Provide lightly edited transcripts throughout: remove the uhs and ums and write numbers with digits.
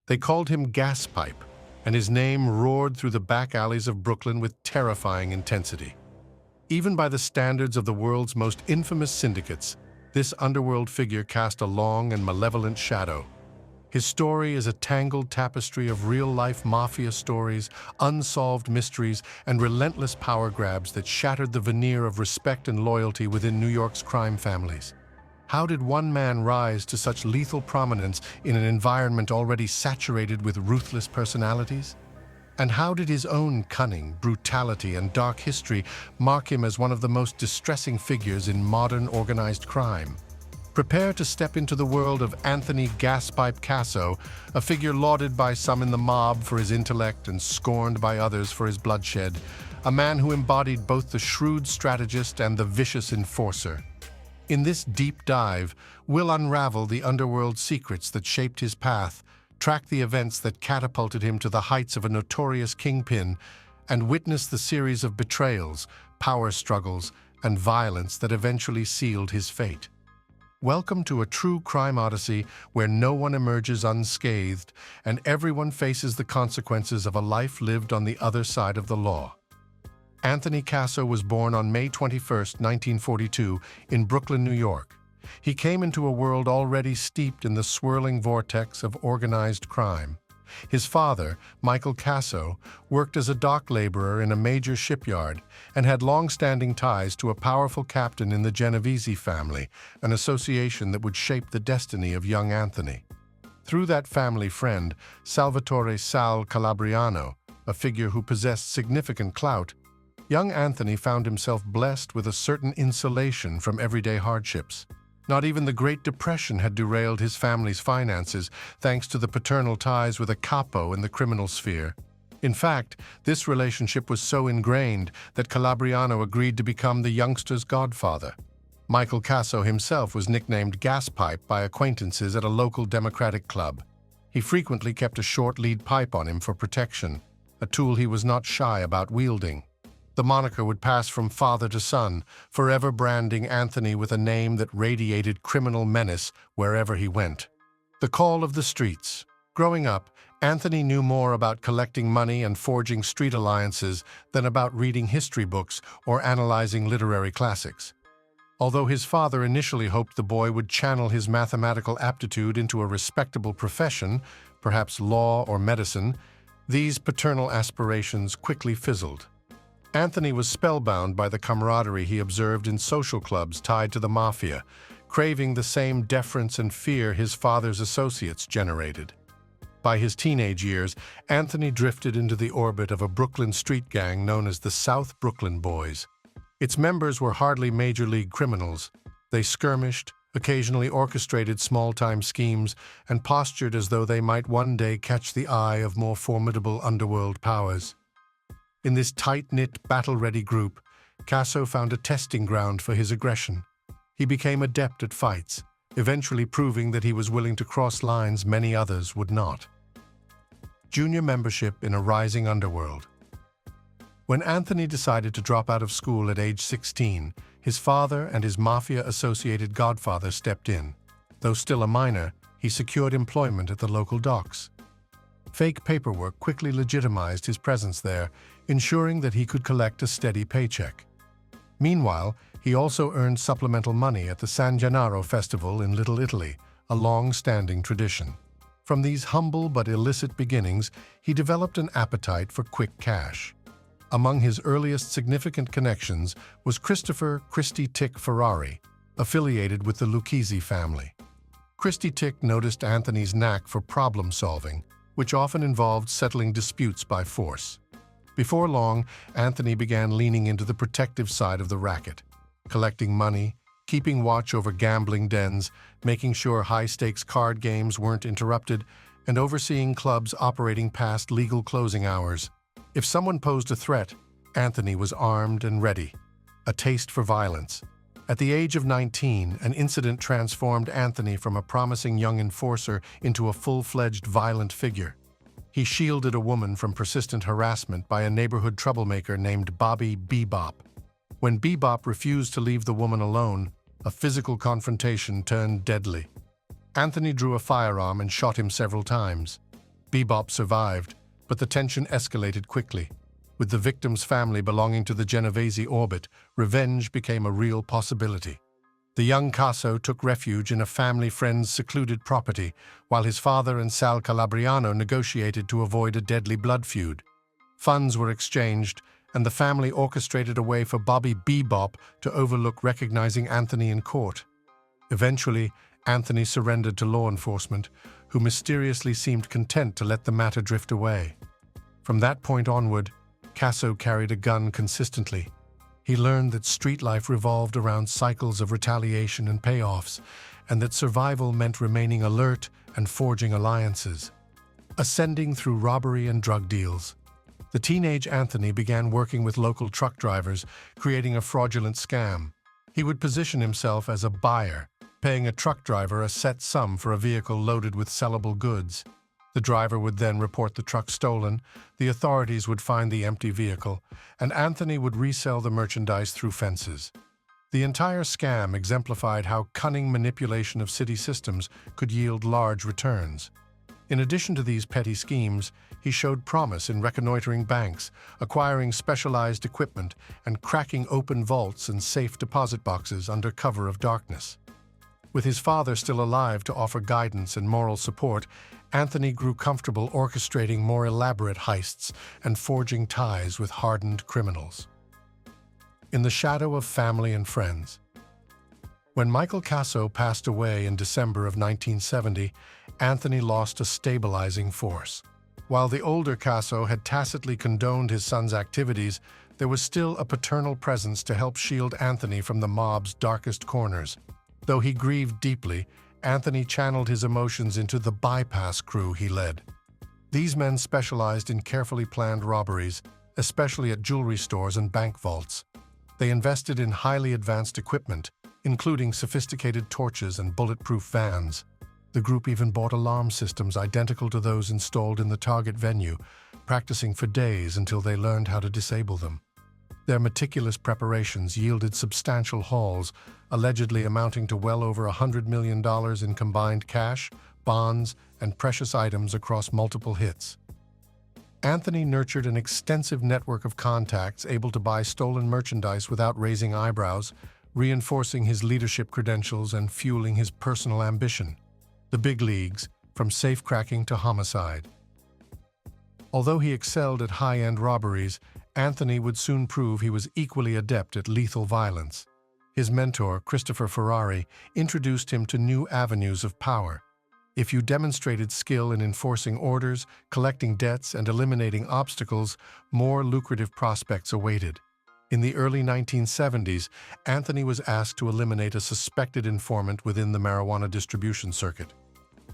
They called him Gaspipe, and his name roared through the back alleys of Brooklyn with terrifying intensity. Even by the standards of the world's most infamous syndicates, this underworld figure cast a long and malevolent shadow. His story is a tangled tapestry of real-life mafia stories, unsolved mysteries, and relentless power grabs that shattered the veneer of respect and loyalty within New York's crime families. How did one man rise to such lethal prominence in an environment already saturated with ruthless personalities? And how did his own cunning, brutality, and dark history mark him as one of the most distressing figures in modern organized crime? Prepare to step into the world of Anthony Gaspipe Casso, a figure lauded by some in the mob for his intellect and scorned by others for his bloodshed, a man who embodied both the shrewd strategist and the vicious enforcer. In this deep dive, we'll unravel the underworld secrets that shaped his path, track the events that catapulted him to the heights of a notorious kingpin, and witness the series of betrayals, power struggles, and violence that eventually sealed his fate. Welcome to a true crime odyssey where no one emerges unscathed and everyone faces the consequences of a life lived on the other side of the law. Anthony Casso was born on May 21, 1942, in Brooklyn, New York. He came into a world already steeped in the swirling vortex of organized crime. His father, Michael Casso, worked as a dock laborer in a major shipyard and had long-standing ties to a powerful captain in the Genovese family, an association that would shape the destiny of young Anthony. Through that family friend, Salvatore Sal Calabriano, a figure who possessed significant clout, young Anthony found himself blessed with a certain insulation from everyday hardships. Not even the Great Depression had derailed his family's finances, thanks to the paternal ties with a capo in the criminal sphere. In fact, this relationship was so ingrained that Calabriano agreed to become the youngster's godfather. Michael Casso himself was nicknamed Gaspipe by acquaintances at a local Democratic club. He frequently kept a short lead pipe on him for protection, a tool he was not shy about wielding. The moniker would pass from father to son, forever branding Anthony with a name that radiated criminal menace wherever he went. The call of the streets. Growing up, Anthony knew more about collecting money and forging street alliances than about reading history books or analyzing literary classics. Although his father initially hoped the boy would channel his mathematical aptitude into a respectable profession, perhaps law or medicine, these paternal aspirations quickly fizzled. Anthony was spellbound by the camaraderie he observed in social clubs tied to the mafia, craving the same deference and fear his father's associates generated. By his teenage years, Anthony drifted into the orbit of a Brooklyn street gang known as the South Brooklyn Boys. Its members were hardly major league criminals. They skirmished, occasionally orchestrated small-time schemes, and postured as though they might one day catch the eye of more formidable underworld powers. In this tight-knit, battle-ready group, Casso found a testing ground for his aggression. He became adept at fights, eventually proving that he was willing to cross lines many others would not. Junior membership in a rising underworld. When Anthony decided to drop out of school at age 16, his father and his mafia-associated godfather stepped in. Though still a minor, he secured employment at the local docks. Fake paperwork quickly legitimized his presence there, ensuring that he could collect a steady paycheck. Meanwhile, he also earned supplemental money at the San Gennaro Festival in Little Italy, a long-standing tradition. From these humble but illicit beginnings, he developed an appetite for quick cash. Among his earliest significant connections was Christopher "Christy Tick" Ferrari, affiliated with the Lucchese family. Christy Tick noticed Anthony's knack for problem-solving, which often involved settling disputes by force. Before long, Anthony began leaning into the protective side of the racket, collecting money, keeping watch over gambling dens, making sure high-stakes card games weren't interrupted, and overseeing clubs operating past legal closing hours. If someone posed a threat, Anthony was armed and ready. A taste for violence. At the age of 19, an incident transformed Anthony from a promising young enforcer into a full-fledged violent figure. He shielded a woman from persistent harassment by a neighborhood troublemaker named Bobby Bebop. When Bebop refused to leave the woman alone, a physical confrontation turned deadly. Anthony drew a firearm and shot him several times. Bebop survived, but the tension escalated quickly. With the victim's family belonging to the Genovese orbit, revenge became a real possibility. The young Casso took refuge in a family friend's secluded property, while his father and Sal Calabriano negotiated to avoid a deadly blood feud. Funds were exchanged, and the family orchestrated a way for Bobby Bebop to overlook recognizing Anthony in court. Eventually, Anthony surrendered to law enforcement, who mysteriously seemed content to let the matter drift away. From that point onward, Casso carried a gun consistently. He learned that street life revolved around cycles of retaliation and payoffs, and that survival meant remaining alert and forging alliances. Ascending through robbery and drug deals, the teenage Anthony began working with local truck drivers, creating a fraudulent scam. He would position himself as a buyer, paying a truck driver a set sum for a vehicle loaded with sellable goods. The driver would then report the truck stolen, the authorities would find the empty vehicle, and Anthony would resell the merchandise through fences. The entire scam exemplified how cunning manipulation of city systems could yield large returns. In addition to these petty schemes, he showed promise in reconnoitering banks, acquiring specialized equipment, and cracking open vaults and safe deposit boxes under cover of darkness. With his father still alive to offer guidance and moral support, Anthony grew comfortable orchestrating more elaborate heists and forging ties with hardened criminals. In the shadow of family and friends. When Michael Casso passed away in December of 1970, Anthony lost a stabilizing force. While the older Casso had tacitly condoned his son's activities, there was still a paternal presence to help shield Anthony from the mob's darkest corners. Though he grieved deeply, Anthony channeled his emotions into the bypass crew he led. These men specialized in carefully planned robberies, especially at jewelry stores and bank vaults. They invested in highly advanced equipment, including sophisticated torches and bulletproof vans. The group even bought alarm systems identical to those installed in the target venue, practicing for days until they learned how to disable them. Their meticulous preparations yielded substantial hauls, allegedly amounting to well over $100 million in combined cash, bonds, and precious items across multiple hits. Anthony nurtured an extensive network of contacts able to buy stolen merchandise without raising eyebrows, reinforcing his leadership credentials and fueling his personal ambition. The big leagues, from safecracking to homicide. Although he excelled at high-end robberies, Anthony would soon prove he was equally adept at lethal violence. His mentor, Christopher Ferrari, introduced him to new avenues of power. If you demonstrated skill in enforcing orders, collecting debts, and eliminating obstacles, more lucrative prospects awaited. In the early 1970s, Anthony was asked to eliminate a suspected informant within the marijuana distribution circuit.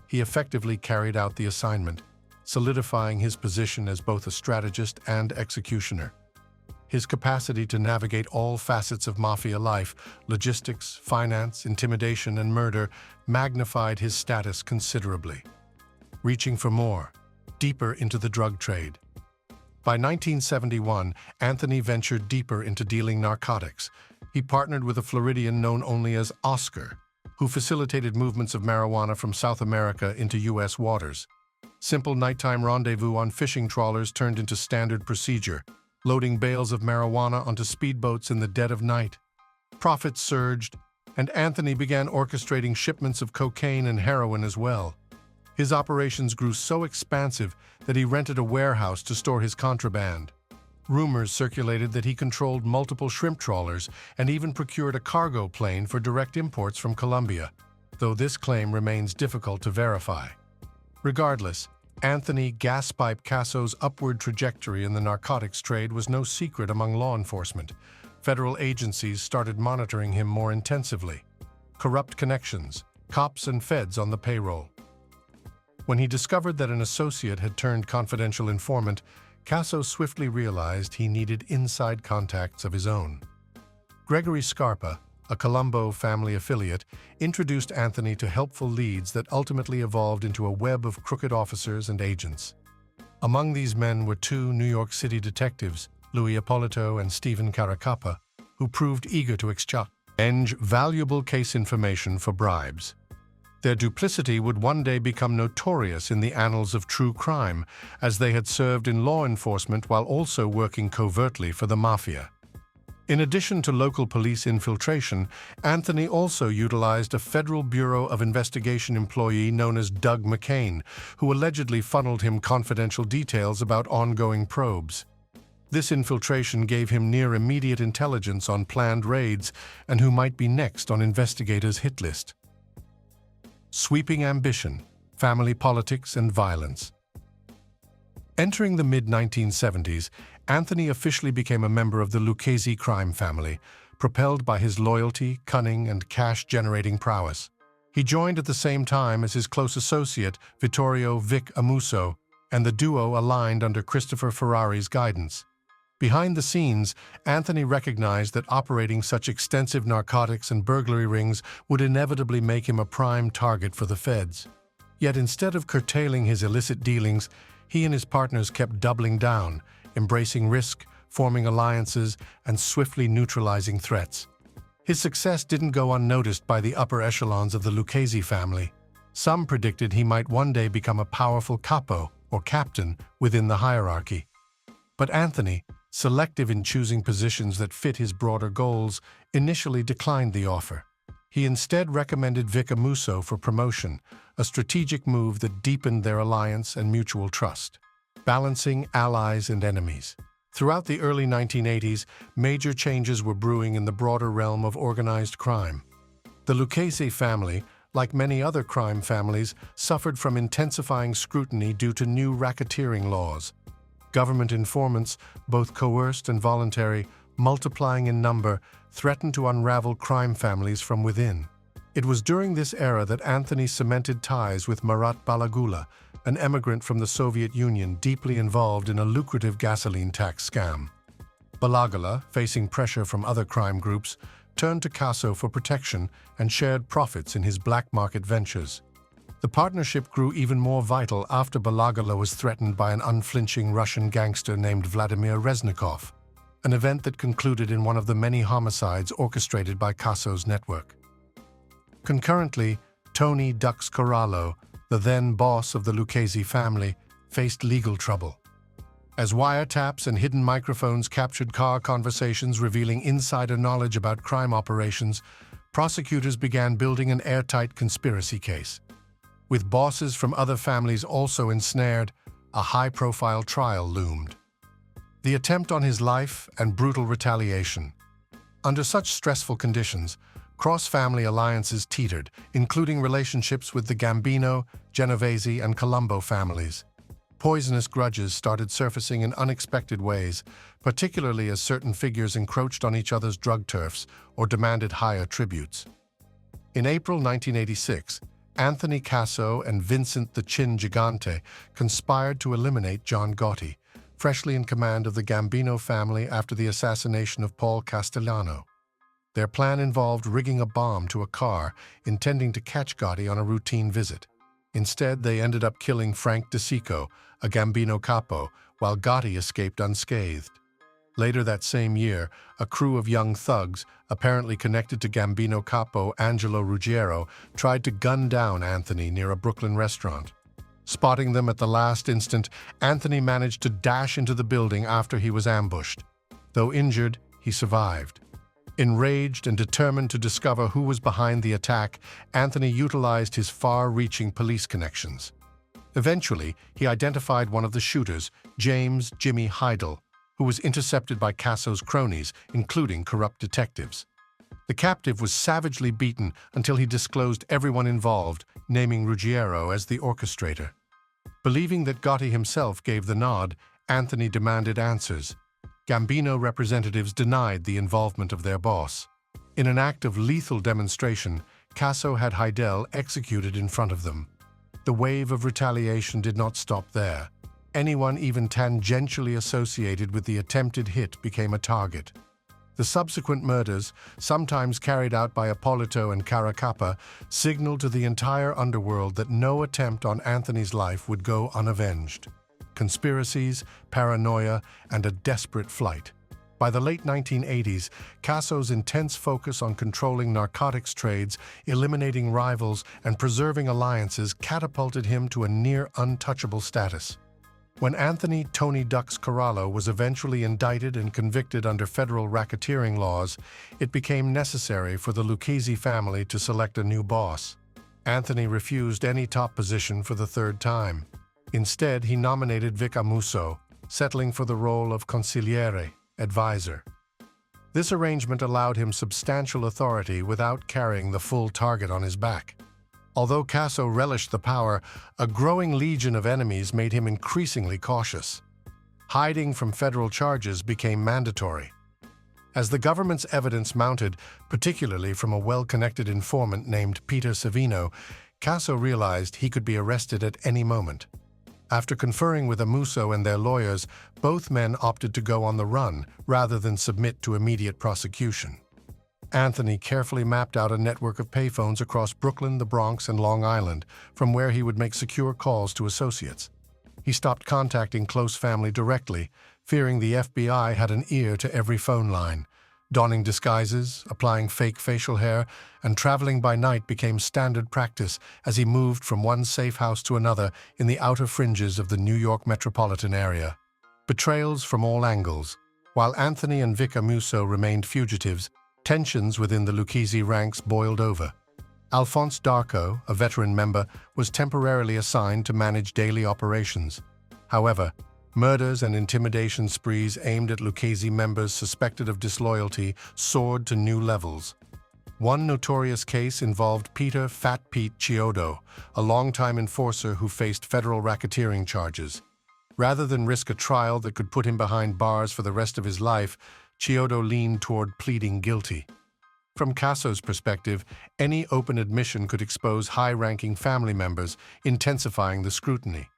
He effectively carried out the assignment, solidifying his position as both a strategist and executioner. His capacity to navigate all facets of mafia life, logistics, finance, intimidation, and murder, magnified his status considerably. Reaching for more, deeper into the drug trade. By 1971, Anthony ventured deeper into dealing narcotics. He partnered with a Floridian known only as Oscar, who facilitated movements of marijuana from South America into U.S. waters. Simple nighttime rendezvous on fishing trawlers turned into standard procedure, loading bales of marijuana onto speedboats in the dead of night. Profits surged, and Anthony began orchestrating shipments of cocaine and heroin as well. His operations grew so expansive that he rented a warehouse to store his contraband. Rumors circulated that he controlled multiple shrimp trawlers and even procured a cargo plane for direct imports from Colombia, though this claim remains difficult to verify. Regardless, Anthony "Gaspipe" Casso's upward trajectory in the narcotics trade was no secret among law enforcement. Federal agencies started monitoring him more intensively. Corrupt connections, cops and feds on the payroll. When he discovered that an associate had turned confidential informant, Casso swiftly realized he needed inside contacts of his own. Gregory Scarpa, a Colombo family affiliate, introduced Anthony to helpful leads that ultimately evolved into a web of crooked officers and agents. Among these men were two New York City detectives, Louis Ippolito and Stephen Caracappa, who proved eager to exchange valuable case information for bribes. Their duplicity would one day become notorious in the annals of true crime, as they had served in law enforcement while also working covertly for the Mafia. In addition to local police infiltration, Anthony also utilized a Federal Bureau of Investigation employee known as Doug McCain, who allegedly funneled him confidential details about ongoing probes. This infiltration gave him near-immediate intelligence on planned raids and who might be next on investigators' hit list. Sweeping ambition, family politics, and violence. Entering the mid-1970s, Anthony officially became a member of the Lucchese crime family, propelled by his loyalty, cunning, and cash-generating prowess. He joined at the same time as his close associate, Vittorio Vic Amuso, and the duo aligned under Christopher Ferrari's guidance. Behind the scenes, Anthony recognized that operating such extensive narcotics and burglary rings would inevitably make him a prime target for the feds. Yet instead of curtailing his illicit dealings, he and his partners kept doubling down, embracing risk, forming alliances, and swiftly neutralizing threats. His success didn't go unnoticed by the upper echelons of the Lucchese family. Some predicted he might one day become a powerful capo, or captain, within the hierarchy. But Anthony, selective in choosing positions that fit his broader goals, initially declined the offer. He instead recommended Vic Amuso for promotion, a strategic move that deepened their alliance and mutual trust. Balancing allies and enemies. Throughout the early 1980s, major changes were brewing in the broader realm of organized crime. The Lucchese family, like many other crime families, suffered from intensifying scrutiny due to new racketeering laws. Government informants, both coerced and voluntary, multiplying in number, threatened to unravel crime families from within. It was during this era that Anthony cemented ties with Marat Balagula, an emigrant from the Soviet Union deeply involved in a lucrative gasoline tax scam. Balagula, facing pressure from other crime groups, turned to Casso for protection and shared profits in his black market ventures. The partnership grew even more vital after Balagula was threatened by an unflinching Russian gangster named Vladimir Reznikov, an event that concluded in one of the many homicides orchestrated by Casso's network. Concurrently, Tony Dux Corallo, the then boss of the Lucchese family, faced legal trouble. As wiretaps and hidden microphones captured car conversations revealing insider knowledge about crime operations, prosecutors began building an airtight conspiracy case. With bosses from other families also ensnared, a high-profile trial loomed. The attempt on his life and brutal retaliation. Under such stressful conditions, cross-family alliances teetered, including relationships with the Gambino, Genovese, and Colombo families. Poisonous grudges started surfacing in unexpected ways, particularly as certain figures encroached on each other's drug turfs or demanded higher tributes. In April 1986, Anthony Casso and Vincent the Chin Gigante conspired to eliminate John Gotti, freshly in command of the Gambino family after the assassination of Paul Castellano. Their plan involved rigging a bomb to a car, intending to catch Gotti on a routine visit. Instead, they ended up killing Frank DeSico, a Gambino capo, while Gotti escaped unscathed. Later that same year, a crew of young thugs, apparently connected to Gambino capo Angelo Ruggiero, tried to gun down Anthony near a Brooklyn restaurant. Spotting them at the last instant, Anthony managed to dash into the building after he was ambushed. Though injured, he survived. Enraged and determined to discover who was behind the attack, Anthony utilized his far-reaching police connections. Eventually, he identified one of the shooters, James "Jimmy" Heidel, who was intercepted by Casso's cronies, including corrupt detectives. The captive was savagely beaten until he disclosed everyone involved, naming Ruggiero as the orchestrator. Believing that Gotti himself gave the nod, Anthony demanded answers. Gambino representatives denied the involvement of their boss. In an act of lethal demonstration, Casso had Heidel executed in front of them. The wave of retaliation did not stop there. Anyone even tangentially associated with the attempted hit became a target. The subsequent murders, sometimes carried out by Ippolito and Caracappa, signaled to the entire underworld that no attempt on Anthony's life would go unavenged. Conspiracies, paranoia, and a desperate flight. By the late 1980s, Casso's intense focus on controlling narcotics trades, eliminating rivals, and preserving alliances catapulted him to a near-untouchable status. When Anthony "Tony Ducks" Corallo was eventually indicted and convicted under federal racketeering laws, it became necessary for the Lucchese family to select a new boss. Anthony refused any top position for the third time. Instead, he nominated Vic Amuso, settling for the role of consigliere, advisor. This arrangement allowed him substantial authority without carrying the full target on his back. Although Casso relished the power, a growing legion of enemies made him increasingly cautious. Hiding from federal charges became mandatory. As the government's evidence mounted, particularly from a well-connected informant named Peter Savino, Casso realized he could be arrested at any moment. After conferring with Amuso and their lawyers, both men opted to go on the run rather than submit to immediate prosecution. Anthony carefully mapped out a network of payphones across Brooklyn, the Bronx, and Long Island, from where he would make secure calls to associates. He stopped contacting close family directly, fearing the FBI had an ear to every phone line. Donning disguises, applying fake facial hair, and traveling by night became standard practice as he moved from one safe house to another in the outer fringes of the New York metropolitan area. Betrayals from all angles. While Anthony and Vic Amuso remained fugitives, tensions within the Lucchese ranks boiled over. Alphonse Darko, a veteran member, was temporarily assigned to manage daily operations. However, murders and intimidation sprees aimed at Lucchese members suspected of disloyalty soared to new levels. One notorious case involved Peter "Fat Pete" Chiodo, a longtime enforcer who faced federal racketeering charges. Rather than risk a trial that could put him behind bars for the rest of his life, Chiodo leaned toward pleading guilty. From Casso's perspective, any open admission could expose high-ranking family members, intensifying the scrutiny.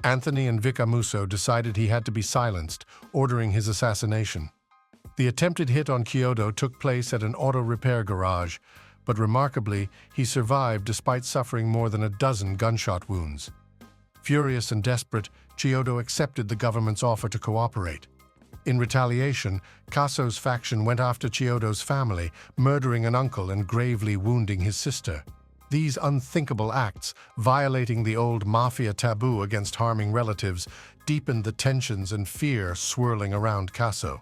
Anthony and Vic Amuso decided he had to be silenced, ordering his assassination. The attempted hit on Chiodo took place at an auto repair garage, but remarkably, he survived despite suffering more than a dozen gunshot wounds. Furious and desperate, Chiodo accepted the government's offer to cooperate. In retaliation, Casso's faction went after Chiodo's family, murdering an uncle and gravely wounding his sister. These unthinkable acts, violating the old mafia taboo against harming relatives, deepened the tensions and fear swirling around Casso.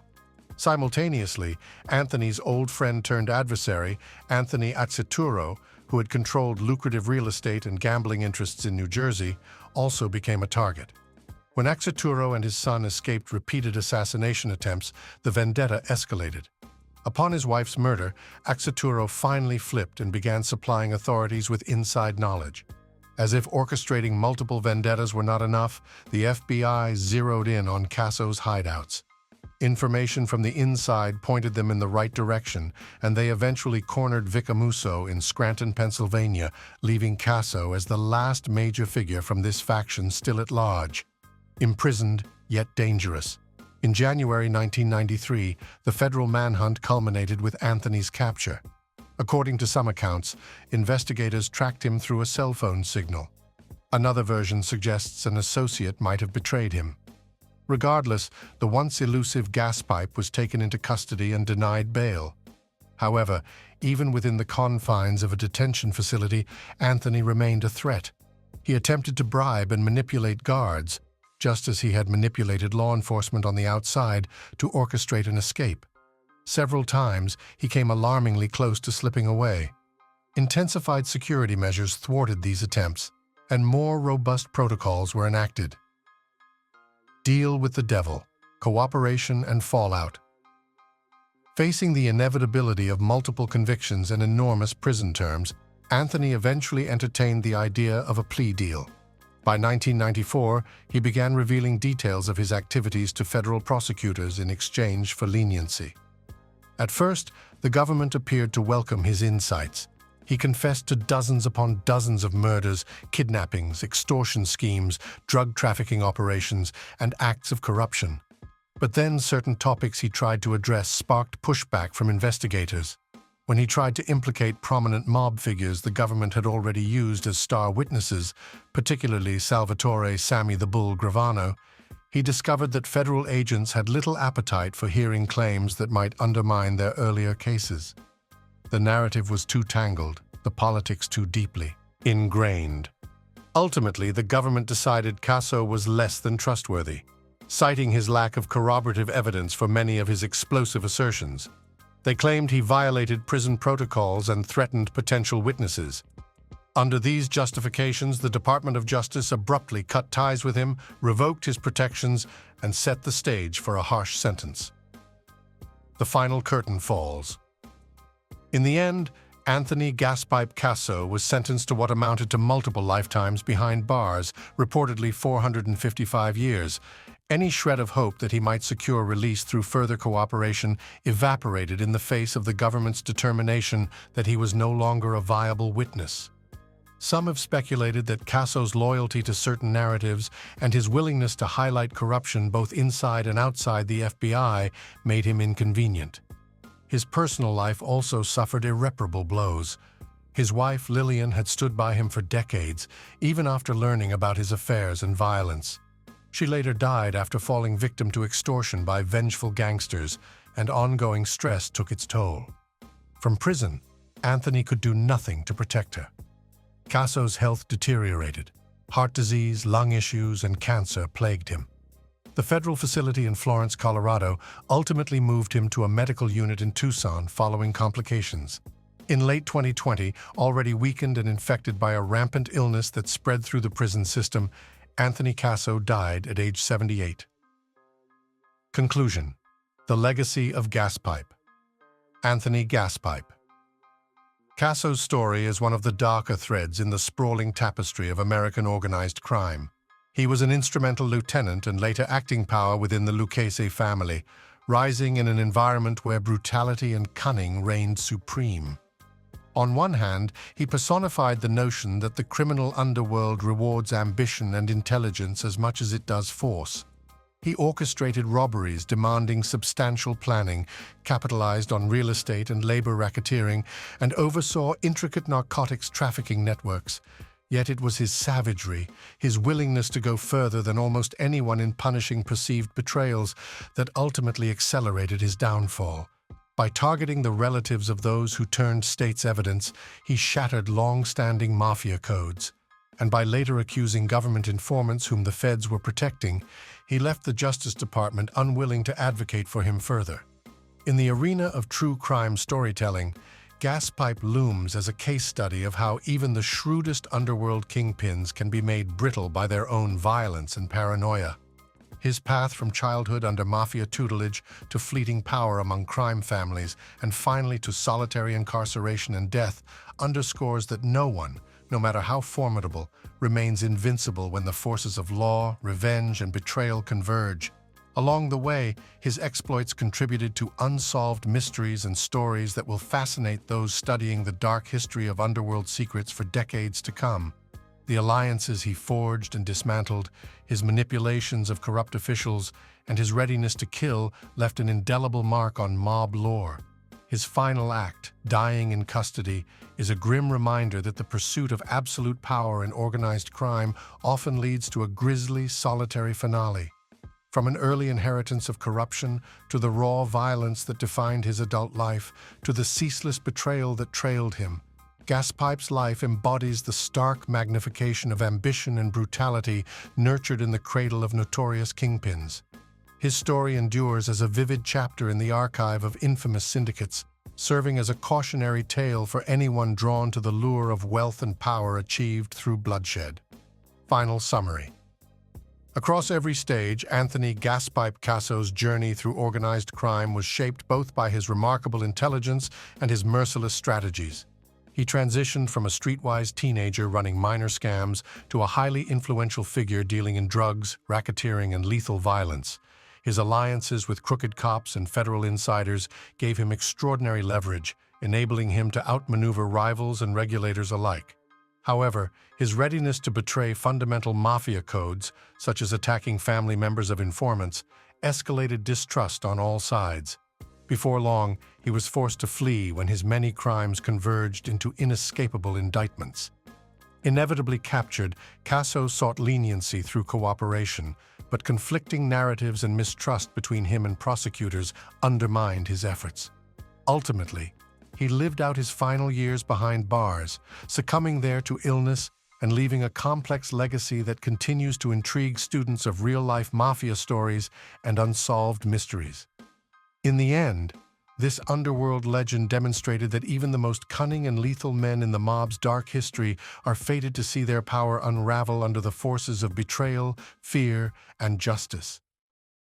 Simultaneously, Anthony's old friend turned adversary, Anthony Azzaturo, who had controlled lucrative real estate and gambling interests in New Jersey, also became a target. When Azzaturo and his son escaped repeated assassination attempts, the vendetta escalated. Upon his wife's murder, Azzaturo finally flipped and began supplying authorities with inside knowledge. As if orchestrating multiple vendettas were not enough, the FBI zeroed in on Casso's hideouts. Information from the inside pointed them in the right direction, and they eventually cornered Vic Amuso in Scranton, Pennsylvania, leaving Casso as the last major figure from this faction still at large. Imprisoned, yet dangerous. In January 1993, the federal manhunt culminated with Anthony's capture. According to some accounts, investigators tracked him through a cell phone signal. Another version suggests an associate might have betrayed him. Regardless, the once elusive Gaspipe was taken into custody and denied bail. However, even within the confines of a detention facility, Anthony remained a threat. He attempted to bribe and manipulate guards, just as he had manipulated law enforcement on the outside to orchestrate an escape. Several times, he came alarmingly close to slipping away. Intensified security measures thwarted these attempts, and more robust protocols were enacted. Deal with the devil, cooperation and fallout. Facing the inevitability of multiple convictions and enormous prison terms, Anthony eventually entertained the idea of a plea deal. By 1994, he began revealing details of his activities to federal prosecutors in exchange for leniency. At first, the government appeared to welcome his insights. He confessed to dozens upon dozens of murders, kidnappings, extortion schemes, drug trafficking operations, and acts of corruption. But then certain topics he tried to address sparked pushback from investigators. When he tried to implicate prominent mob figures the government had already used as star witnesses, particularly Salvatore "Sammy the Bull" Gravano, he discovered that federal agents had little appetite for hearing claims that might undermine their earlier cases. The narrative was too tangled, the politics too deeply ingrained. Ultimately, the government decided Casso was less than trustworthy, citing his lack of corroborative evidence for many of his explosive assertions. They claimed he violated prison protocols and threatened potential witnesses. Under these justifications, the Department of Justice abruptly cut ties with him, revoked his protections, and set the stage for a harsh sentence. The final curtain falls. In the end, Anthony Gaspipe Casso was sentenced to what amounted to multiple lifetimes behind bars, reportedly 455 years. Any shred of hope that he might secure release through further cooperation evaporated in the face of the government's determination that he was no longer a viable witness. Some have speculated that Casso's loyalty to certain narratives and his willingness to highlight corruption both inside and outside the FBI made him inconvenient. His personal life also suffered irreparable blows. His wife, Lillian, had stood by him for decades, even after learning about his affairs and violence. She later died after falling victim to extortion by vengeful gangsters, and ongoing stress took its toll. From prison, Anthony could do nothing to protect her. Casso's health deteriorated. Heart disease, lung issues, and cancer plagued him. The federal facility in Florence, Colorado, ultimately moved him to a medical unit in Tucson following complications. In late 2020, already weakened and infected by a rampant illness that spread through the prison system, Anthony Casso died at age 78. Conclusion: The legacy of Gaspipe. Anthony Gaspipe. Casso's story is one of the darker threads in the sprawling tapestry of American organized crime. He was an instrumental lieutenant and later acting power within the Lucchese family, rising in an environment where brutality and cunning reigned supreme. On one hand, he personified the notion that the criminal underworld rewards ambition and intelligence as much as it does force. He orchestrated robberies demanding substantial planning, capitalized on real estate and labor racketeering, and oversaw intricate narcotics trafficking networks. Yet it was his savagery, his willingness to go further than almost anyone in punishing perceived betrayals, that ultimately accelerated his downfall. By targeting the relatives of those who turned state's evidence, he shattered long-standing mafia codes. And by later accusing government informants whom the feds were protecting, he left the Justice Department unwilling to advocate for him further. In the arena of true crime storytelling, Gaspipe looms as a case study of how even the shrewdest underworld kingpins can be made brittle by their own violence and paranoia. His path from childhood under mafia tutelage to fleeting power among crime families and finally to solitary incarceration and death underscores that no one, no matter how formidable, remains invincible when the forces of law, revenge, and betrayal converge. Along the way, his exploits contributed to unsolved mysteries and stories that will fascinate those studying the dark history of underworld secrets for decades to come. The alliances he forged and dismantled, his manipulations of corrupt officials, and his readiness to kill left an indelible mark on mob lore. His final act, dying in custody, is a grim reminder that the pursuit of absolute power in organized crime often leads to a grisly, solitary finale. From an early inheritance of corruption, to the raw violence that defined his adult life, to the ceaseless betrayal that trailed him, Gaspipe's life embodies the stark magnification of ambition and brutality nurtured in the cradle of notorious kingpins. His story endures as a vivid chapter in the archive of infamous syndicates, serving as a cautionary tale for anyone drawn to the lure of wealth and power achieved through bloodshed. Final summary. Across every stage, Anthony Gaspipe Casso's journey through organized crime was shaped both by his remarkable intelligence and his merciless strategies. He transitioned from a streetwise teenager running minor scams to a highly influential figure dealing in drugs, racketeering, and lethal violence. His alliances with crooked cops and federal insiders gave him extraordinary leverage, enabling him to outmaneuver rivals and regulators alike. However, his readiness to betray fundamental mafia codes, such as attacking family members of informants, escalated distrust on all sides. Before long, he was forced to flee when his many crimes converged into inescapable indictments. Inevitably captured, Casso sought leniency through cooperation, but conflicting narratives and mistrust between him and prosecutors undermined his efforts. Ultimately, he lived out his final years behind bars, succumbing there to illness and leaving a complex legacy that continues to intrigue students of real-life mafia stories and unsolved mysteries. In the end, this underworld legend demonstrated that even the most cunning and lethal men in the mob's dark history are fated to see their power unravel under the forces of betrayal, fear, and justice.